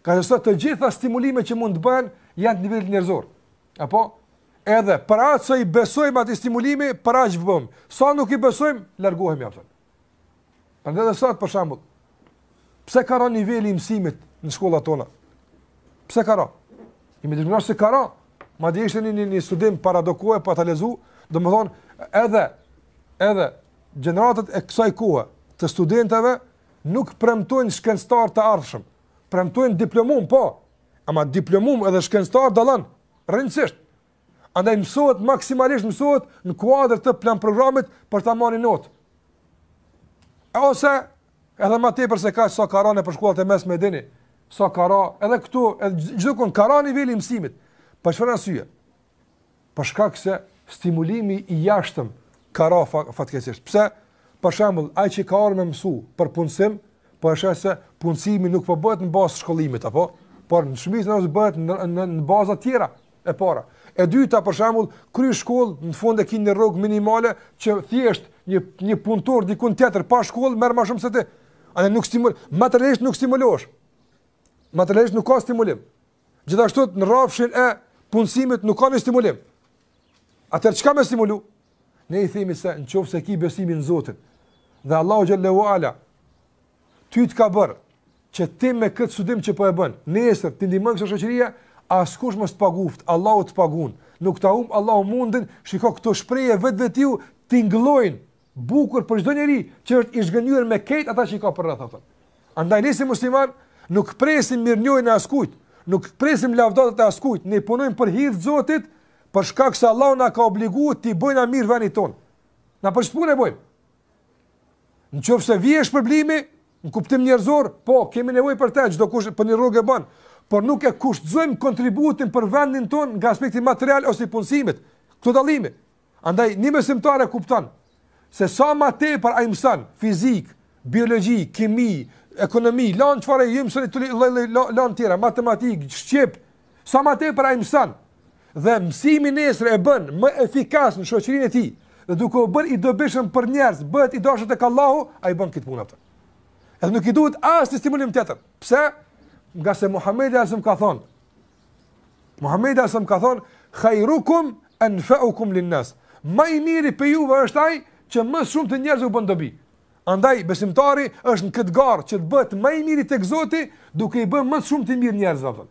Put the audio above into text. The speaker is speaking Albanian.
Ka se sot të gjitha stimulimet që mund të bëhen janë të nivelit njerëzor. Apo edhe për atë që i besojmë atë stimulimi, për aq vëm. Sa nuk i besojmë, largohemi atë. Prandaj edhe sot për shembull, pse ka rënë niveli i mësimit në shkollat tona? Pse ka rënë? Jemi të se ka rënë. Madje ishte një studim paradokohe pa ta lezu, domethënë edhe gjeneratat e kësaj kohe të studentëve nuk premtojnë shkencëtar të ardhshëm. Premtojnë diplomum, po. Ama diplomum edhe shkencëtar dallon rrëndësisht. Andaj maksimalisht mësohet në kuadër të plan programit për ta marrë notë. Ose edhe më tepër se ka sa ka rënë për shkollat e mesme dini, sa ka rënë edhe këtu, edhe çdo kon ka rënë niveli i mësimit. Për çfarë arsye? Për shkak se stimulimi i jashtëm ka rënë fatkeqësisht. Pse? Për shembull, ai që ka ardhur me mësu për punësim, po është se punësimi nuk po bëhet në bazë shkollimit apo, por në shumicën e bëhet në baza tjera e para. E dyta për shembull, kry shkollë, në fund e ke një rrogë minimale që thjesht një punëtor dikun tjetër pa shkollë merr më shumë se ti. Andaj nuk materialisht nuk stimulohesh. Materialisht nuk ka stimulim. Gjithashtu në rrafshin e punësimit nuk ka një stimulim. Atëherë çka më stimulu? Ne i themi se nëse ki besimin në Zotin dhe Allahu xhallahu ala ty të ka bërë që ti me këtë studim që po e bën, nesër ti ndihmon kësaj shoqërie, askush mos të paguft, Allahu të pagun. Nuk ta humb Allahu mundin, shiko këto shprehje vetvetiu tingëllojnë bukur për çdo njeri që është i zgënjur me këtë ata që i ka për rreth ata. Andaj ne si musliman nuk presim mirënjohjen e askujt, nuk presim lavdatat e askujt, ne punojmë për hir të Zotit, për shkak se Allahu na ka obliguar të bëjmë mirë vendin ton. Na për çfarë bëjmë? Nëse vjesh problemi, në kuptim njerëzor, po, kemi nevojë për të, çdo kush për një rrugë e bën, por nuk e kushtojmë kontributin për vendin ton nga aspekti material ose i punësimit. Këto dallime. Andaj një besimtar e kupton se sa më tepër ai mëson fizik, biologji, kimi, ekonomi, lan çfarë i mëson lan tjera, matematik, shqip, sa më tepër ai mëson dhe mësimi nesër e bën më efikas në shoqërinë e tij, dhe duke u bërë i dobishëm për njerëz, bëhet i dashur tek Allahu, ai bën këtë punë atë. Edhe nuk i duhet asnjë stimulim tjetër. Pse? Nga se Muhamedi asëm ka thonë, khairukum anfa'ukum linnas. Më i miri për juve është ai që më shumë të njerëzve u bën dobi. Andaj besimtari është në këtë garë që të bëhet më i miri tek Zoti, duke i bën më shumë të mirë njerëzve.